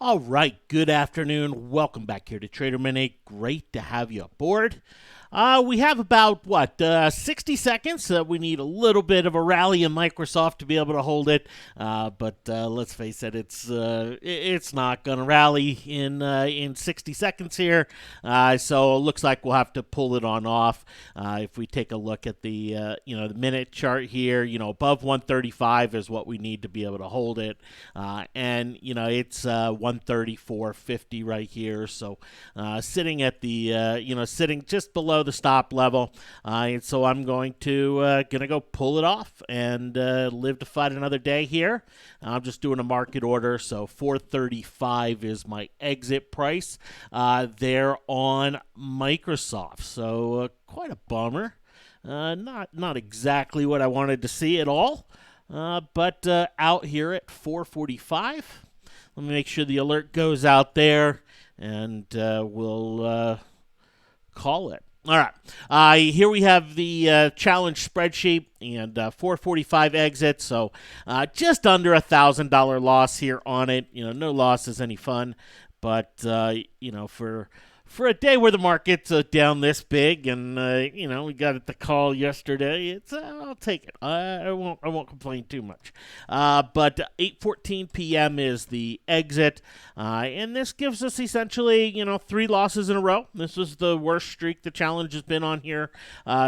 All right, good afternoon. Welcome back here to Trader Minute. Great to have you aboard. We have about, 60 seconds. We need a little bit of a rally in Microsoft to be able to hold it. But let's face it, it's not going to rally in 60 seconds here. So it looks like we'll have to pull it on off. If we take a look at the minute chart here, above 135 is what we need to be able to hold it. And it's 134.50 right here. So sitting at sitting just below the stop level, and so I'm going to go pull it off and live to fight another day here. I'm just doing a market order, so 435 is my exit price there on Microsoft. So quite a bummer. Not exactly what I wanted to see at all, but out here at 445. Let me make sure the alert goes out there, and we'll call it. All right, here we have the challenge spreadsheet and 445 exit, so just under $1,000 loss here on it. No loss is any fun, but for a day where the market's down this big, and we got the call yesterday, I'll take it. I won't complain too much. But 8:14 p.m. is the exit, and this gives us essentially 3 losses in a row. This is the worst streak the challenge has been on here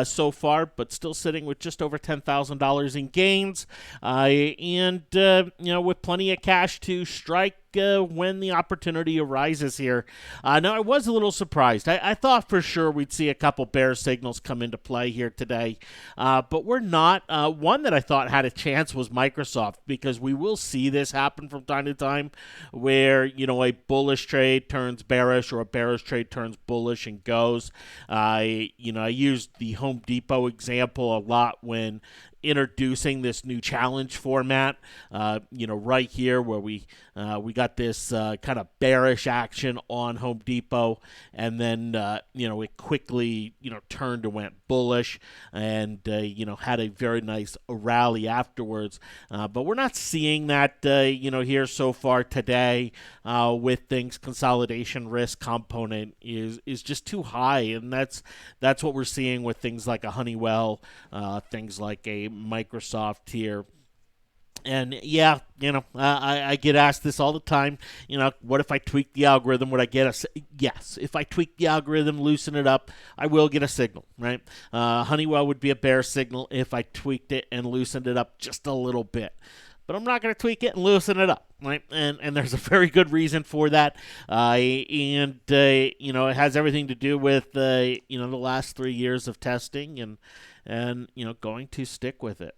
so far, but still sitting with just over $10,000 in gains, and with plenty of cash to strike when the opportunity arises here. Now, I was a little surprised. I thought for sure we'd see a couple bear signals come into play here today, but we're not. One that I thought had a chance was Microsoft, because we will see this happen from time to time where, a bullish trade turns bearish or a bearish trade turns bullish and goes. I used the Home Depot example a lot when introducing this new challenge format, right here where we got this kind of bearish action on Home Depot, and then it quickly turned and went bullish, and had a very nice rally afterwards. But we're not seeing that here so far today, with things. Consolidation risk component is just too high, and that's what we're seeing with things like a Honeywell, things like a Microsoft here. And yeah, I get asked this all the time. What if I tweak the algorithm? Would I get yes? If I tweak the algorithm, loosen it up, I will get a signal, right? Honeywell would be a bear signal if I tweaked it and loosened it up just a little bit. But I'm not going to tweak it and loosen it up, right? And there's a very good reason for that. It has everything to do with the last 3 years of testing, and going to stick with it.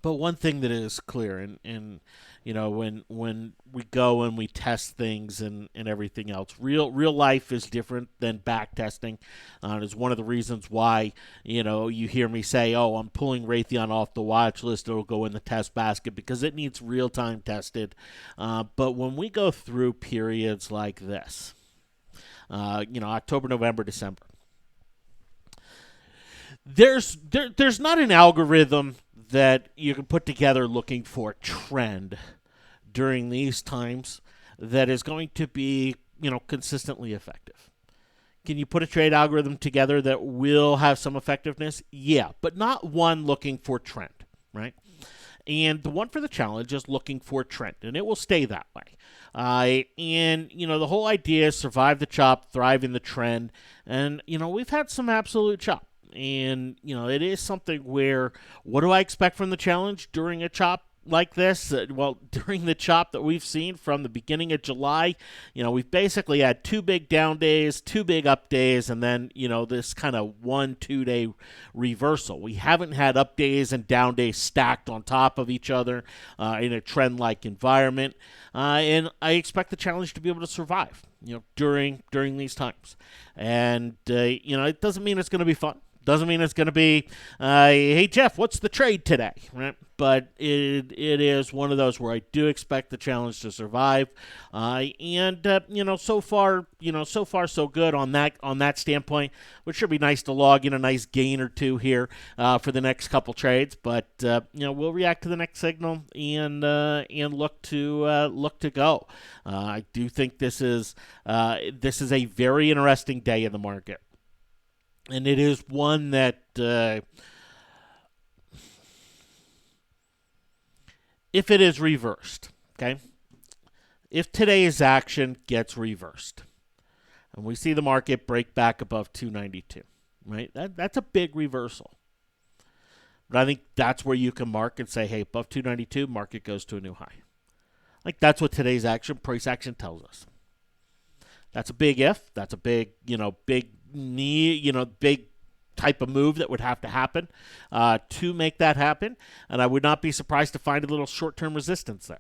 But one thing that is clear, and when we go and we test things and everything else, real life is different than back testing. It's one of the reasons why you hear me say, "Oh, I'm pulling Raytheon off the watch list. It'll go in the test basket," because it needs real time tested. But when we go through periods like this, October, November, December, there's not an algorithm that you can put together looking for a trend during these times that is going to be, consistently effective. Can you put a trade algorithm together that will have some effectiveness? Yeah, but not one looking for trend, right? And the one for the challenge is looking for trend, and it will stay that way. The whole idea is survive the chop, thrive in the trend, and, we've had some absolute chop. And, it is something where, what do I expect from the challenge during a chop like this? During the chop that we've seen from the beginning of July, we've basically had 2 big down days, 2 big up days, and then, this kind of 1-2 day reversal. We haven't had up days and down days stacked on top of each other in a trend-like environment. And I expect the challenge to be able to survive, during these times. And, it doesn't mean it's going to be fun. Doesn't mean it's going to be, hey, Jeff, what's the trade today? Right? But it is one of those where I do expect the challenge to survive, and so far so good on that standpoint, which should be nice to log in a nice gain or two here for the next couple trades. But we'll react to the next signal and look to go. I do think this is a very interesting day in the market, and it is one that. If it is reversed, okay, if today's action gets reversed and we see the market break back above 292, right, that's a big reversal. But I think that's where you can mark and say, hey, above 292, market goes to a new high. Like that's what today's price action tells us. That's a big if. That's a big type of move that would have to happen to make that happen. And I would not be surprised to find a little short-term resistance there.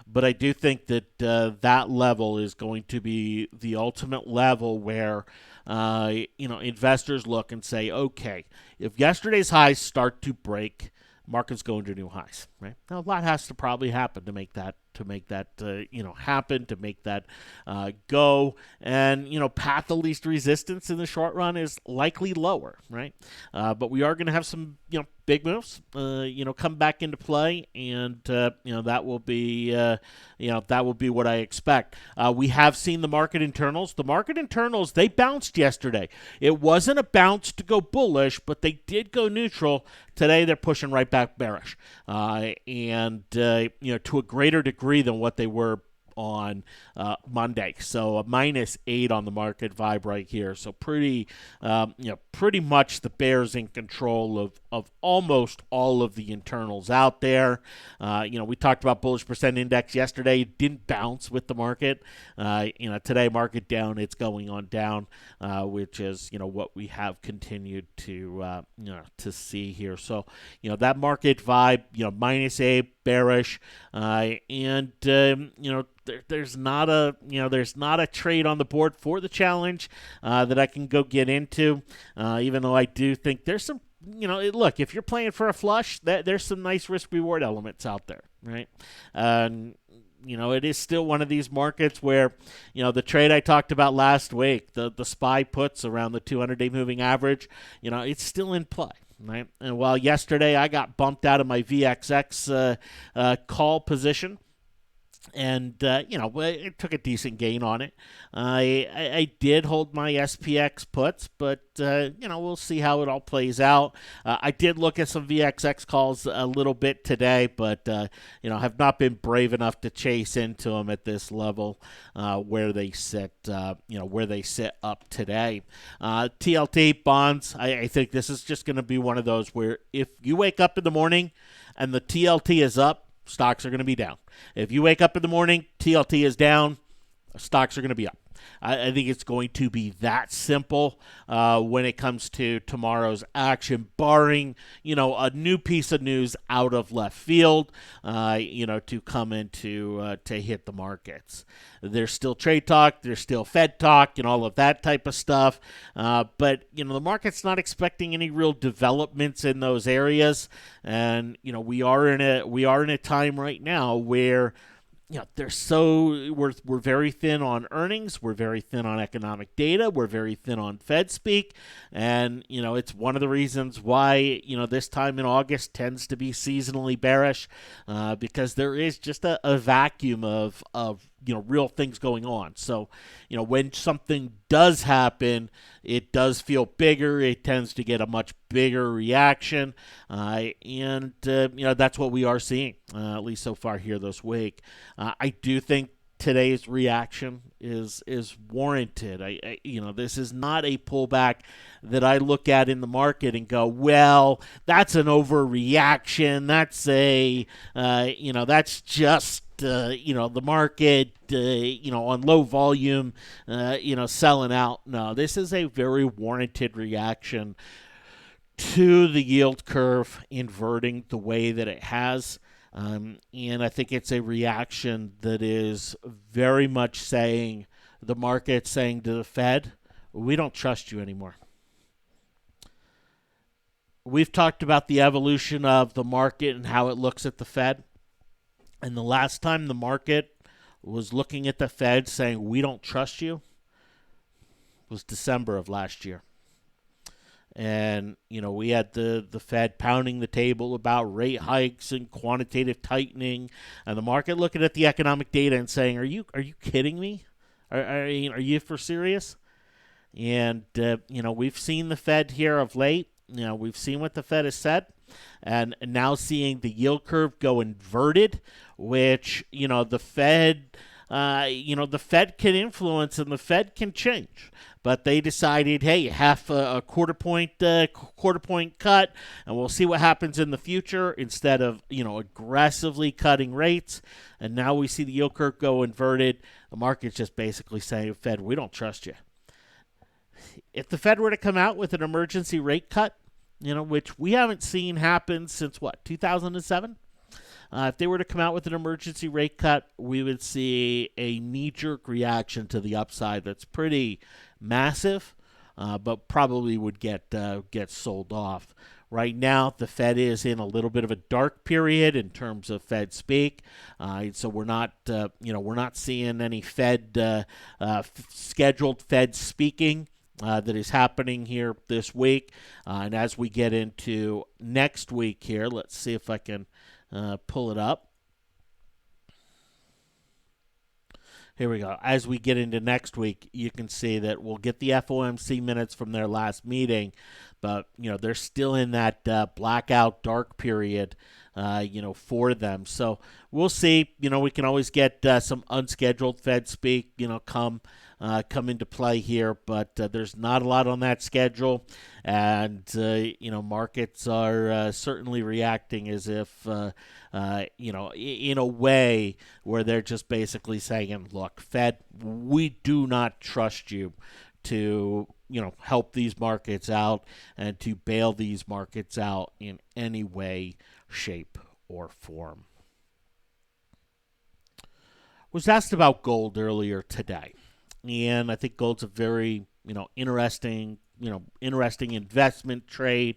But I do think that that level is going to be the ultimate level where investors look and say, okay, if yesterday's highs start to break, market's going to new highs. Right now, a lot has to probably happen to make that happen, to make that go. And path of least resistance in the short run is likely lower, right? But we are going to have some big moves come back into play, and that will be what I expect. We have seen the market internals. The market internals, they bounced yesterday. It wasn't a bounce to go bullish, but they did go neutral. Today they're pushing right back bearish, and to a greater degree than what they were on Monday. So a -8 on the market vibe right here. So pretty much the bears in control of almost all of the internals out there. We talked about bullish percent index yesterday. It didn't bounce with the market. Today market down. It's going on down, which is what we have continued to see here. So that market vibe, -8 bearish, and there's not a trade on the board for the challenge that I can go get into, even though I do think there's some, look, if you're playing for a flush, there's some nice risk reward elements out there, right? It is still one of these markets where, the trade I talked about last week, the SPY puts around the 200-day moving average, it's still in play. Right? And while yesterday I got bumped out of my VXX call position, and it took a decent gain on it. I did hold my SPX puts, but we'll see how it all plays out. I did look at some VXX calls a little bit today, but have not been brave enough to chase into them at this level where they sit. Where they sit up today. TLT bonds. I think this is just going to be one of those where if you wake up in the morning and the TLT is up, stocks are going to be down. If you wake up in the morning, TLT is down, stocks are going to be up. I think it's going to be that simple when it comes to tomorrow's action, barring, a new piece of news out of left field, to come into to hit the markets. There's still trade talk, there's still Fed talk, and all of that type of stuff. But the market's not expecting any real developments in those areas, and we are in a time right now where. We're very thin on earnings. We're very thin on economic data. We're very thin on Fed speak. And, it's one of the reasons why, this time in August tends to be seasonally bearish because there is just a vacuum of real things going on. So, when something does happen, it does feel bigger. It tends to get a much bigger reaction. And that's what we are seeing, at least so far here this week. I do think today's reaction is warranted. This is not a pullback that I look at in the market and go, well, that's an overreaction. That's that's just the market, on low volume, selling out. No, this is a very warranted reaction to the yield curve inverting the way that it has. And I think it's a reaction that is very much saying, the market saying to the Fed, we don't trust you anymore. we've talked about the evolution of the market and how it looks at the Fed. And the last time the market was looking at the Fed saying, we don't trust you, was December of last year. And, we had the Fed pounding the table about rate hikes and quantitative tightening, and the market looking at the economic data and saying, are you kidding me? Are you for serious? And, we've seen the Fed here of late. We've seen what the Fed has said, and now seeing the yield curve go inverted, which, the Fed, the Fed can influence and the Fed can change. But they decided, hey, half a quarter point cut, and we'll see what happens in the future instead of aggressively cutting rates. And now we see the yield curve go inverted. The market's just basically saying, Fed, we don't trust you. If the Fed were to come out with an emergency rate cut, which we haven't seen happen since 2007. If they were to come out with an emergency rate cut, we would see a knee-jerk reaction to the upside that's pretty massive, but probably would get sold off. Right now, the Fed is in a little bit of a dark period in terms of Fed speak, so we're not seeing any Fed scheduled Fed speaking that is happening here this week. And as we get into next week here, let's see if I can pull it up. Here we go. As we get into next week, you can see that we'll get the FOMC minutes from their last meeting, but they're still in that blackout dark period, for them. So we'll see. We can always get some unscheduled Fed speak, come into play here, but there's not a lot on that schedule, and markets are certainly reacting as if in a way where they're just basically saying, look, Fed, we do not trust you to help these markets out and to bail these markets out in any way, shape, or form. Was asked about gold earlier today, and I think gold's a very interesting investment trade,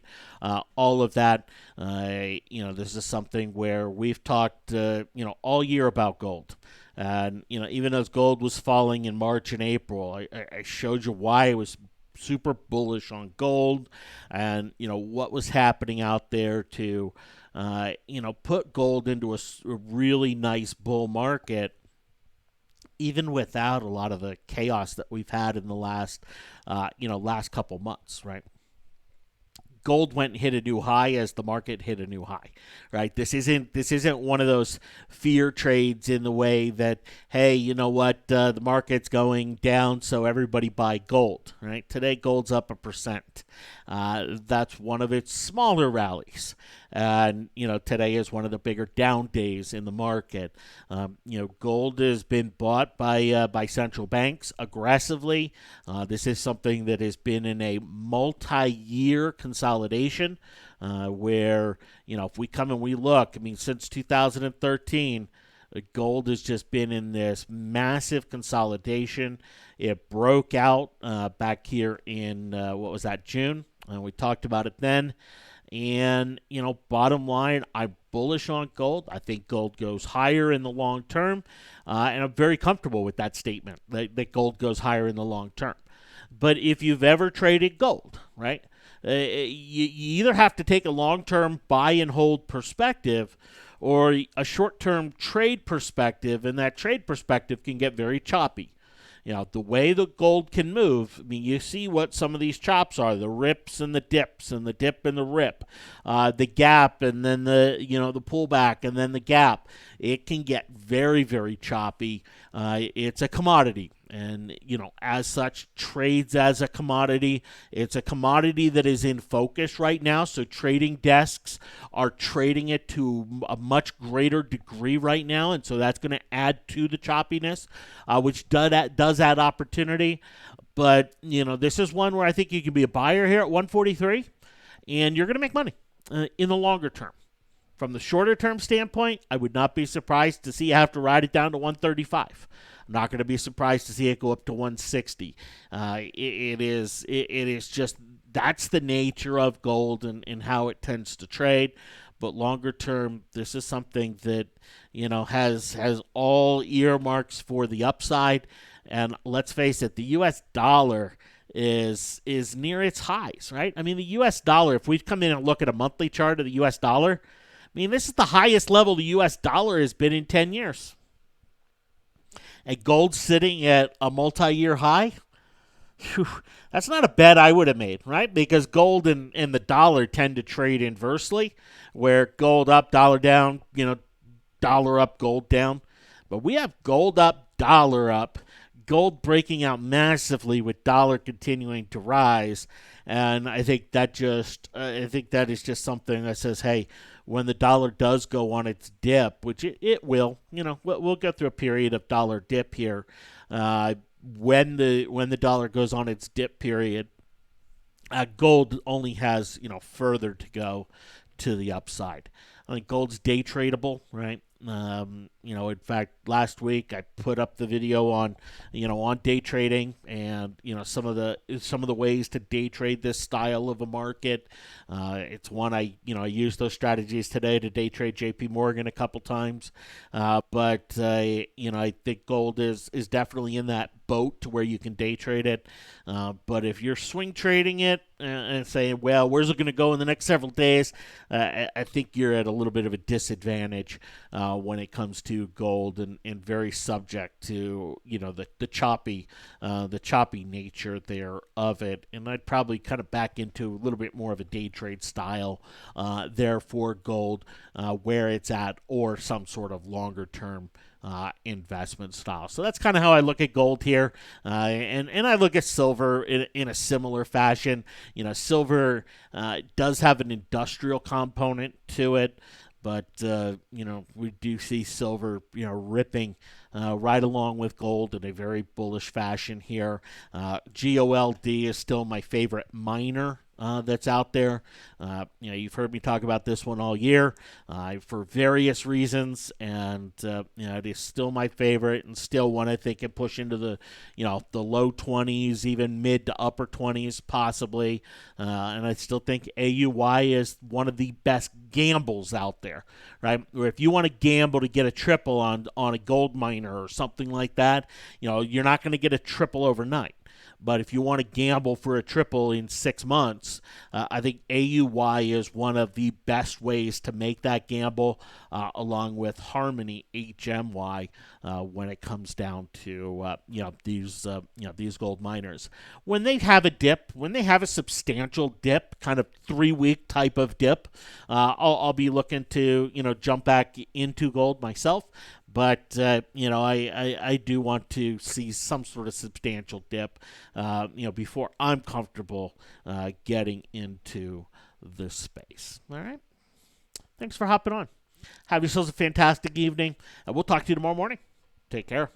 all of that. This is something where we've talked all year about gold. And even as gold was falling in March and April, I showed you why I was super bullish on gold, and what was happening out there to put gold into a really nice bull market, even without a lot of the chaos that we've had in the last couple months, right? Gold went and hit a new high as the market hit a new high, right? This isn't one of those fear trades in the way that, hey, you know what, the market's going down, so everybody buy gold, right? Today, gold's up 1%. That's one of its smaller rallies. And, today is one of the bigger down days in the market. Gold has been bought by central banks aggressively. This is something that has been in a multi-year consolidation where, if we come and we look, since 2013, gold has just been in this massive consolidation. It broke out back here in, June? We talked about it then. And, bottom line, I'm bullish on gold. I think gold goes higher in the long term. And I'm very comfortable with that statement, that gold goes higher in the long term. But if you've ever traded gold, right, you either have to take a long-term buy and hold perspective or a short-term trade perspective, and that trade perspective can get very choppy. The way the gold can move, you see what some of these chops are, the rips and the dips and the dip and the rip, the gap and then the pullback and then the gap. It can get very, very choppy. It's a commodity. And, as such, trades as a commodity. It's a commodity that is in focus right now, so trading desks are trading it to a much greater degree right now, and so that's going to add to the choppiness, which does add opportunity. But, this is one where I think you can be a buyer here at 143, and you're going to make money in the longer term. From the shorter term standpoint, I would not be surprised to see you have to ride it down to 135. I'm not going to be surprised to see it go up to 160. It is just that's the nature of gold and how it tends to trade. But longer term, this is something that has all earmarks for the upside. And let's face it, the U.S. dollar is near its highs, right? I mean, the U.S. dollar. If we come in and look at a monthly chart of the U.S. dollar, I mean, this is the highest level the U.S. dollar has been in 10 years. And gold sitting at a multi-year high. Whew, that's not a bet I would have made, right? Because gold and the dollar tend to trade inversely, where gold up, dollar down, dollar up, gold down. But we have gold up, dollar up, gold breaking out massively with dollar continuing to rise. And I think that is just something that says, hey, when the dollar does go on its dip, which it will, we'll go through a period of dollar dip here. When the dollar goes on its dip period, gold only has further to go to the upside. I think gold's day tradable, right? In fact, last week I put up the video on day trading and some of the ways to day trade this style of a market. It's one I used those strategies today to day trade J.P. Morgan a couple times, but I think gold is definitely in that boat to where you can day trade it. But if you're swing trading it and saying, well, where's it going to go in the next several days, I think you're at a little bit of a disadvantage when it comes to gold and very subject to the choppy nature there of it. And I'd probably kind of back into a little bit more of a day trade style there for gold where it's at, or some sort of longer term investment style. So that's kind of how I look at gold here, and I look at silver in a similar fashion. Silver does have an industrial component to it, but we do see silver ripping right along with gold in a very bullish fashion here. GOLD is still my favorite miner that's out there. You've heard me talk about this one all year for various reasons, and it is still my favorite, and still one I think can push into the low 20s, even mid to upper 20s possibly. And I still think AUY is one of the best gambles out there, right? Or if you want to gamble to get a triple on a gold miner or something like that, you're not going to get a triple overnight. But if you want to gamble for a triple in 6 months, I think AUY is one of the best ways to make that gamble, along with Harmony HMY when it comes down to these gold miners. When they have a dip, when they have a substantial dip, kind of 3-week type of dip, I'll be looking to jump back into gold myself. But, I do want to see some sort of substantial dip, before I'm comfortable getting into the space. All right? Thanks for hopping on. Have yourselves a fantastic evening, and we'll talk to you tomorrow morning. Take care.